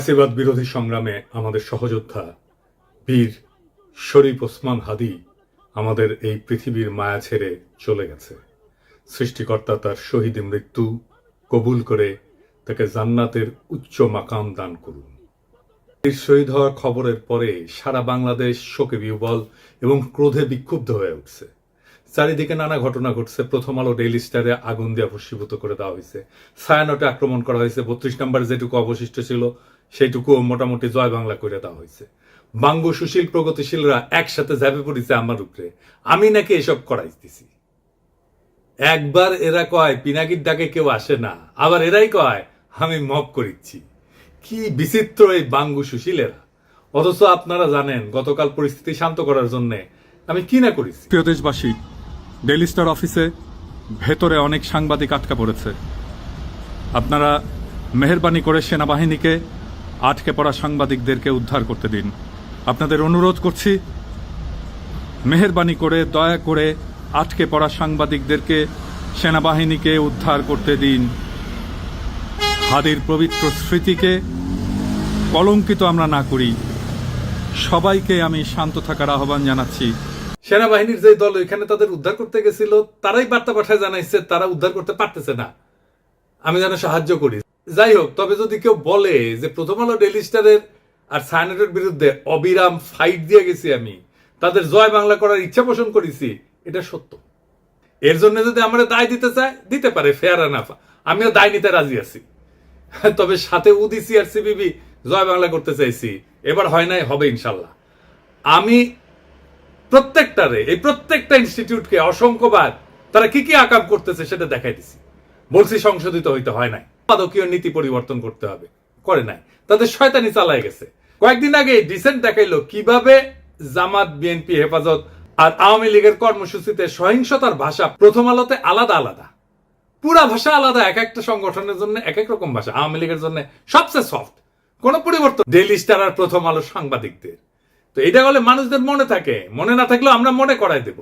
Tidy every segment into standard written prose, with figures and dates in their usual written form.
ফ্যাসিবাদ বিরোধী সংগ্রামে আমাদের সহযোদ্ধা বীর শরীফ ওসমান হাদী আমাদের এই পৃথিবীর মায়া ছেড়ে চলে গেছে। সৃষ্টিকর্তা তার শহীদ মৃত্যু কবুল করে তাকে জান্নাতের উচ্চ মাকাম দান করুন। বীর শহীদ হওয়ার খবরের পরে সারা বাংলাদেশ শোকে বিহ্বল এবং ক্রোধে বিক্ষুব্ধ হয়ে উঠছে। চারিদিকে নানা ঘটনা ঘটছে। প্রথম আলো ডেইলি স্টারে আগুন দিয়ে ভস্মীভূত করে দেওয়া হয়েছে। ছায়ানটে আক্রমণ করা হয়েছে। 32 নম্বর যেটুকু অবশিষ্ট ছিল সেইটুকু মোটামুটি জয় বাংলা করে দেওয়া হয়েছে। বাঙ্গু সুশীল প্রগতিশীলরা একসাথে ঝাঁপে পড়েছে আমার উপরে, আমি নাকি এসব করাইতেছি। একবার এরা কয় পিনাকির ডাকে কেউ আসে না, আবার এরাই কয় আমি মব করিচ্ছি। কি বিচিত্র এই বাঙ্গু সুশীলেরা। অথচ আপনারা জানেন গতকাল পরিস্থিতি শান্ত করার জন্য আমি কি না করেছি। প্রিয় দেশবাসী, ডেইলি স্টার অফিসে ভেতরে অনেক সাংবাদিক আটকা পড়েছে। আপনারা মেহেরবানি করে সেনাবাহিনীকে আটকে পড়া সাংবাদিকদেরকে উদ্ধার করতে দিন। আপনাদের অনুরোধ করছি, মেহেরবানি করে দয়া করে আটকে পড়া সাংবাদিকদেরকে সেনাবাহিনীকে উদ্ধার করতে দিন। হাদীর পবিত্র স্মৃতিকে কলঙ্কিত আমরা না করি। সবাইকে আমি শান্ত থাকার আহ্বান জানাচ্ছি। সেনাবাহিনীর যে দল এখানে তাদের উদ্ধার করতে গেছিল তারাই বার্তা পাঠায় জানাইছে তারা উদ্ধার করতে পারতেছে না, আমি যেন সাহায্য করি। যাই হোক, তবে যদি কেউ বলে যে প্রথম আলো ডেইলি স্টারের আর ছায়ানটের বিরুদ্ধে অবিরাম ফাইট দিয়ে গেছি, আমি তাদের জয় বাংলা করার ইচ্ছা পোষণ করেছি, এটা সত্য। এর জন্য যদি আমরা দায় দিতে চাই দিতে পারে, ফেয়ার এনাফ, আমিও দায় নিতে রাজি আছি। তবে সাথে উদিসি আর সিবিবি জয় বাংলা করতে চাইছি, এবার হয় নাই, হবে ইনশাল্লাহ। আমি প্রত্যেকটা ইনস্টিটিউটকে অসংখ্যবার তারা কি কি আকাম করতেছে সেটা দেখাই দিছি। বলছি সংশোধিত হইতে হয় নাই, মাদকীয় নীতি পরিবর্তন করতে হবে, করে নাই। তাদের শয়তানি চালায় গেছে। কয়েকদিন আগে ডিসেন্ট দেখাইলো কিভাবে জামাত, বিএনপি, হেফাজত আর আওয়ামী লীগের কর্মসূচিতে সহিংসতার ভাষা প্রথম আলোতে আলাদা আলাদা, পুরা ভাষা আলাদা। এক একটা সংগঠনের জন্য এক এক রকম ভাষা। আওয়ামী লীগের জন্য সবচেয়ে সফট, কোন পরিবর্তন ডেইলি স্টার আর প্রথম আলো সাংবাদিকদের। তো এটা হলে মানুষদের মনে থাকে, মনে না থাকলেও আমরা মনে করাই দেব।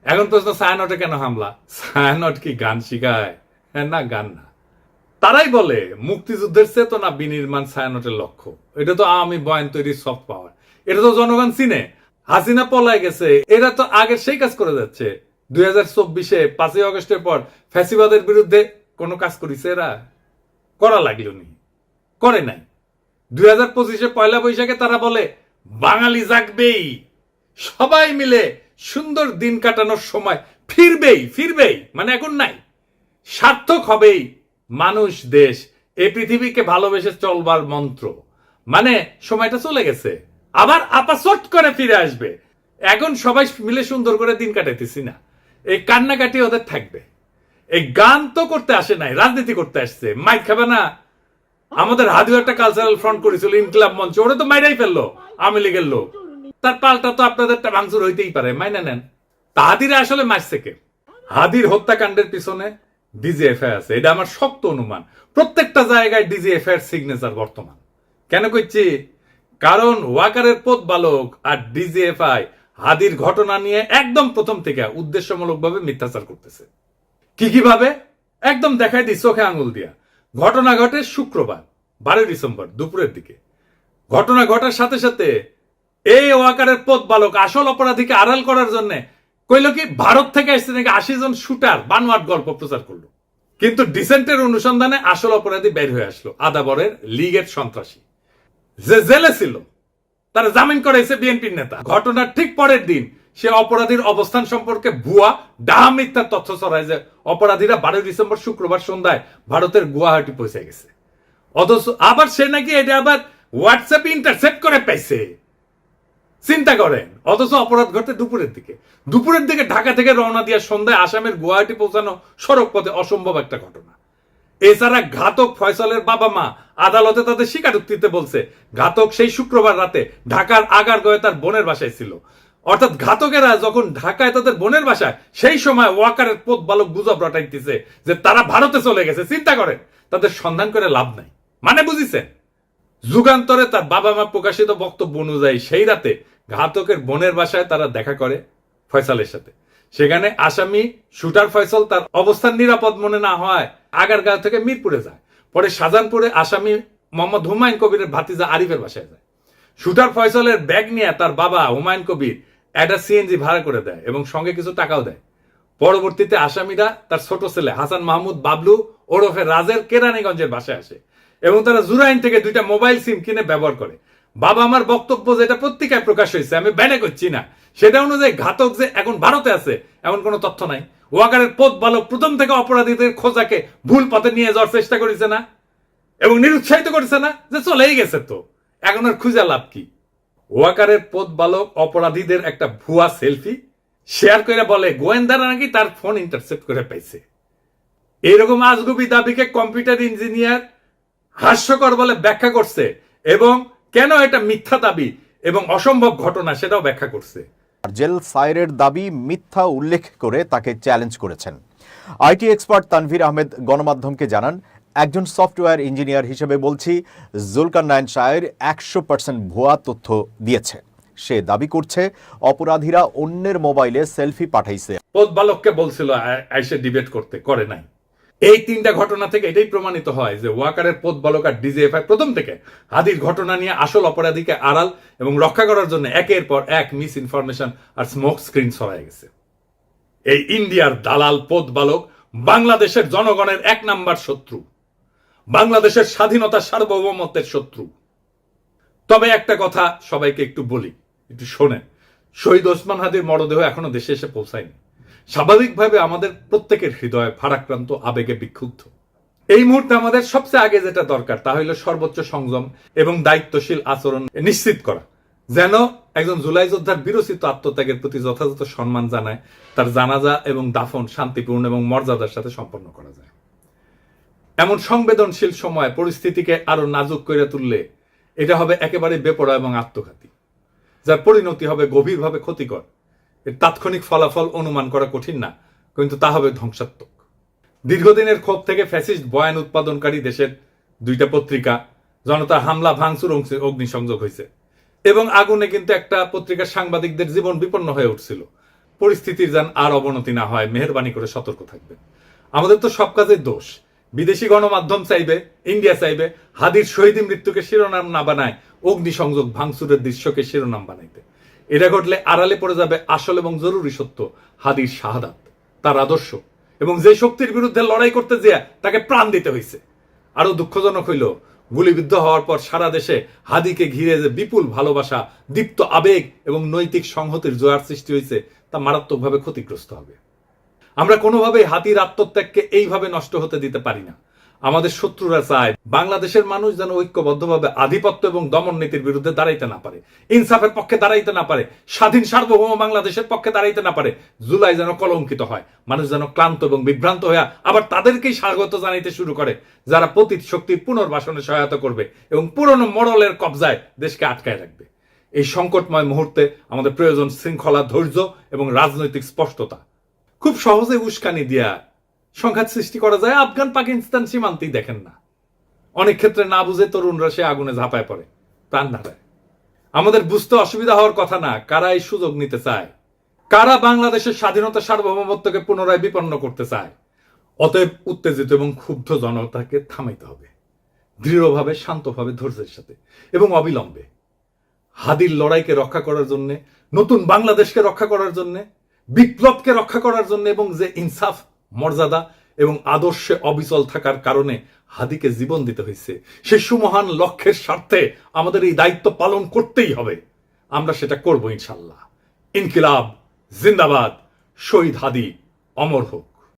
এখন প্রশ্ন, ছায়ানটে কেন হামলা? ছায়ানট কি গান শিখায়? না, গান না। তারাই বলে মুক্তিযুদ্ধের চেতনা বিনির্মাণ ছায়ানটের লক্ষ্য। এটা তো আওয়ামী বয়ান তৈরির সফট পাওয়ার। এটা তো জনগণ চিনে। হাসিনা পলায় গেছে, এরা তো আগে সেই কাজ করে যাচ্ছে। 2024-এ 5ই আগস্টের পর ফ্যাসিবাদের বিরুদ্ধে কোনো কাজ করেছে এরা? করা লাগলো নি, করে নাই। 2025-এ পয়লা বৈশাখে তারা বলে বাঙালি জাগবেই, সবাই মিলে সুন্দর দিন কাটানোর সময় ফিরবেই, মানে এখন নাই, সার্থক হবেই মানুষ, দেশ, এই পৃথিবীকে ভালোবেসে চলবার মন্ত্র। মানে সময়টা চলে গেছে, আবার আপাচট করে ফিরে আসবে। এখন সবাই মিলে সুন্দর করে দিন কাটাইতেছি না, এই কান্নাকাটি ওদের থাকবে। এই গান তো করতে আসে নাই, রাজনীতি করতে আসছে। মাইক খাবে না? আমাদের হাদিও একটা কালচারাল ফ্রন্ট করেছিল, ইনকিলাব মঞ্চ, ওরা তো মাইরাই ফেললো আওয়ামী লীগের লোক। তার পাল্টা তো আপনাদেরটা ভাঙচুর হইতেই পারে, মাইনা নেন। হাদিরা আসলে মারছে কে? হাদির হত্যাকাণ্ডের পিছনে ডিজিএফআই আছে, এটা আমার শক্ত অনুমান। প্রত্যেকটা জায়গায় ডিজিএফআই এর সিগনেচার বর্তমান। কেন কইছি? কারণ ওয়াকারের পথ বালক আর ডিজিএফআই হাদির ঘটনা নিয়ে একদম প্রথম থেকে উদ্দেশ্যমূলকভাবে মিথ্যাচার করতেছে। কিভাবে? একদম দেখাই দিই চোখে আঙুল দিয়া। ঘটনা ঘটে শুক্রবার 12 ডিসেম্বর দুপুরের দিকে। ঘটনা ঘটার সাথে সাথে এই ওয়াকারের পথ বালক আসল অপরাধীকে আড়াল করার জন্য কইল কি ভারত থেকে আসছে নাকি 80 জন শুটার বানোয়াট গল্প প্রচার করলো। কিন্তু ডিসেন্টের অনুসন্ধানে আসল অপরাধী বের হয়ে আসলো, আদাবরের লীগের সন্ত্রাসী যে জেলে ছিল, তারা জামিন করাইছে বিএনপির নেতা। ঘটনার ঠিক পরের দিন সে অপরাধীর অবস্থান সম্পর্কে ভুয়া ডাহা মিথ্যার তথ্য ছড়ায় যে অপরাধীরা 12 ডিসেম্বর শুক্রবার সন্ধ্যায় ভারতের গুয়াহাটি পৌঁছে গেছে। অথচ আবার সে নাকি এটা আবার হোয়াটসঅ্যাপে ইন্টারসেপ্ট করে পাইছে। চিন্তা করেন। অথচ অপরাধ ঘটে দুপুরের দিকে ঢাকা থেকে রওনা দিয়ে সন্ধ্যায় আসামের গুয়াহাটি পৌঁছানো সড়ক পথে অসম্ভব একটা ঘটনা। এছাড়া ঘাতক ফয়সালের বাবা মা আদালতে তাদের স্বীকারোক্তিতে বলছে ঘাতক সেই শুক্রবার রাতে ঢাকার আগারগাঁওয়ে তার বোনের বাসায় ছিল। অর্থাৎ ঘাতকেরা যখন ঢাকায় তাদের বোনের বাসায়, সেই সময় ওয়াকারের পথ বালক গুজব রটাইতেছে যে তারা ভারতে চলে গেছে। চিন্তা করেন, তাদের সন্ধান করে লাভ নাই। মানে বুঝিছেন? যুগান্তরে তার বাবা মা প্রকাশিত বক্তব্য অনুযায়ী সেই রাতে ঘাতকের বোনের বাসায় তারা দেখা করে ফয়সালের সাথে। সেখানে আসামি শুটার ফয়সাল তার অবস্থান নিরাপদ মনে না হয় আগারগাঁও থেকে মিরপুরে যায়। পরে শাহজাহানপুরে আসামি মোহাম্মদ হুমায়ুন কবিরের ভাতিজা আরিফের বাসায় যায়। শুটার ফয়সলের ব্যাগ নিয়ে তার বাবা হুমায়ুন কবির একটা সিএনজি ভাড়া করে দেয় এবং সঙ্গে কিছু টাকাও দেয়। পরবর্তীতে আসামিরা তার ছোট ছেলে হাসান মাহমুদ বাবলু ওরফে রাজের কেরানীগঞ্জের বাসায় আসে এবং তারা জুরাইন থেকে 2টা মোবাইল সিম কিনে ব্যবহার করে। বাবা আমার বক্তব্য যেটা পত্রিকায় প্রকাশ হয়েছে, আমি ব্যানে করছি না, সেটা অনুযায়ী ঘাতক যে এখন ভারতে আছে এমন কোনো তথ্য নাই। ওয়াকারের পথ বালক প্রথম থেকে অপরাধীদের খোঁজাকে ভুল পথে নিয়ে যাওয়ার চেষ্টা করেছে না এবং নিরুৎসাহিত করেছে না যে চলেই গেছে, তো এখন আর খুঁজে লাভ কি? ওয়াকারের পথ বালক অপরাধীদের একটা ভুয়া সেলফি শেয়ার করে বলে গোয়েন্দারা নাকি তার ফোন ইন্টারসেপ্ট করে পাইছে। এইরকম আজগুবি দাবিকে কম্পিউটার ইঞ্জিনিয়ার হাস্যকর বলে ব্যাখ্যা করছে এবং কেন এটা মিথ্যা দাবি এবং অসম্ভব ঘটনা সেটাও ব্যাখ্যা করছে। জেল সাইরের দাবি মিথ্যা উল্লেখ করে তাকে চ্যালেঞ্জ করেছেন। আইটি এক্সপার্ট তানভীর আহমেদ গণমাধ্যমকে জানান, একজন সফটওয়্যার ইঞ্জিনিয়ার হিসেবে বলছি, জুলকারনাইন শায়ের 100% ভুয়া তথ্য দিয়েছে। সে দাবি করছে অপরাধীরা অন্যের মোবাইলে সেলফি পাঠাইছে। পথ বালককে বলছিল আইসে ডিবেট করতে, করে নাই। এই 3টা ঘটনা থেকে এটাই প্রমাণিত হয় যে ওয়াকারের পথ বালক আর ডিজিএফআই প্রথম থেকে হাদির ঘটনা নিয়ে আসল অপরাধীকে আড়াল এবং রক্ষা করার জন্য একের পর এক মিস ইনফরমেশন আর স্মোক স্ক্রিন ছড়ায় গেছে। এই ইন্ডিয়ার দালাল পথ বালক বাংলাদেশের জনগণের 1 নাম্বার শত্রু, বাংলাদেশের স্বাধীনতা সার্বভৌমত্বের শত্রু। তবে একটা কথা সবাইকে একটু বলি, একটু শোনেন। শহীদ ওসমান হাদির মরদেহ এখনো দেশে এসে পৌঁছায়নি। স্বাভাবিকভাবে আমাদের প্রত্যেকের হৃদয় ভারাক্রান্ত, আবেগে বিক্ষুব্ধ। এই মুহূর্তে আমাদের সবচেয়ে আগে যেটা দরকার তা হলো সর্বোচ্চ সংযম এবং দায়িত্বশীল আচরণ নিশ্চিত করা, যেন একজন জুলাই যোদ্ধার বিরচিত আত্মত্যাগের প্রতি যথাযথ সম্মান জানায় তার জানাজা এবং দাফন শান্তিপূর্ণ এবং মর্যাদার সাথে সম্পন্ন করা যায়। এমন সংবেদনশীল সময় পরিস্থিতিকে আরো নাজুক করে তুললে এটা হবে একেবারে বেপরোয়া এবং আত্মঘাতী, যার পরিণতি হবে গভীরভাবে ক্ষতিকর। এর তাৎক্ষণিক ফলাফল অনুমান করা কঠিন না, কিন্তু তা হবে ধ্বংসাত্মক। দীর্ঘদিনের ক্ষোভ থেকে ফ্যাসিস্ট বয়ান উৎপাদনকারী দেশের 2টা পত্রিকা জনতার হামলা ভাঙচুর অগ্নিসংযোগ হয়েছে এবং আগুনে কিন্তু একটা পত্রিকার সাংবাদিকদের জীবন বিপন্ন হয়ে উঠছিল। পরিস্থিতির যেন আর অবনতি না হয়, মেহেরবানি করে সতর্ক থাকবে। আমাদের তো সব কাজের দোষ। বিদেশি গণমাধ্যম চাইবে, ইন্ডিয়া চাইবে হাদির শহীদী মৃত্যুকে শিরোনাম না বানায় অগ্নিসংযোগ ভাঙচুরের দৃশ্যকে শিরোনাম বানাইতে। এটা ঘটলে আড়ালে পড়ে যাবে আসল এবং জরুরি সত্য, হাদির শাহাদাত, তার আদর্শ এবং যে শক্তির বিরুদ্ধে লড়াই করতে যেয়ে তাকে প্রাণ দিতে হয়েছে। আরো দুঃখজনক হইল, গুলিবিদ্ধ হওয়ার পর সারা দেশে হাদিকে ঘিরে যে বিপুল ভালোবাসা, দীপ্ত আবেগ এবং নৈতিক সংহতির জোয়ার সৃষ্টি হয়েছে তা মারাত্মকভাবে ক্ষতিগ্রস্ত হবে। আমরা কোনোভাবেই হাদির আত্মত্যাগকে এইভাবে নষ্ট হতে দিতে পারি না। আমাদের শত্রুরা চায় বাংলাদেশের মানুষ যেন ঐক্যবদ্ধভাবে আধিপত্য এবং দমন নীতির বিরুদ্ধে দাঁড়াইতে না পারে, ইনসাফের পক্ষে দাঁড়াইতে না পারে, স্বাধীন সার্বভৌম বাংলাদেশের পক্ষে দাঁড়াইতে না পারে। জুলাই যেন কলঙ্কিত হয়, মানুষ যেন ক্লান্ত এবং বিভ্রান্ত হয়ে আবার তাদেরকেই স্বাগত জানাইতে শুরু করে যারা পতিত শক্তির পুনর্বাসনে সহায়তা করবে এবং পুরনো মডেলের কবজায় দেশকে আটকায় রাখবে। এই সংকটময় মুহূর্তে আমাদের প্রয়োজন শৃঙ্খলা, ধৈর্য এবং রাজনৈতিক স্পষ্টতা। খুব সহজে উস্কানি দিয়া সংঘাত সৃষ্টি করা যায়। আফগান পাকিস্তান সীমান্তেই দেখেন না, অনেক ক্ষেত্রে না বুঝে তরুণরা সে আগুনে ঝাঁপায় পড়ে, প্রাণ হারায়। আমাদের বুঝতে অসুবিধা হওয়ার কথা না কারা এই সুযোগ নিতে চায়, কারা বাংলাদেশের স্বাধীনতা সার্বভৌমত্বকে পুনরায় বিপন্ন করতে চায়। অতএব উত্তেজিত এবং ক্ষুব্ধ জনতাকে থামাইতে হবে, দৃঢ়ভাবে, শান্তভাবে, ধৈর্যের সাথে এবং অবিলম্বে। হাদির লড়াইকে রক্ষা করার জন্য, নতুন বাংলাদেশকে রক্ষা করার জন্য, বিপ্লবকে রক্ষা করার জন্য এবং যে ইনসাফ, মর্যাদা এবং আদর্শে অবিচল থাকার কারণে হাদিকে জীবন দিতে হয়েছে, সেই সুমহান লক্ষ্যের স্বার্থে আমাদের এই দায়িত্ব পালন করতেই হবে। আমরা সেটা করব ইনশাল্লাহ। ইনকিলাব জিন্দাবাদ, শহীদ হাদি অমর হোক।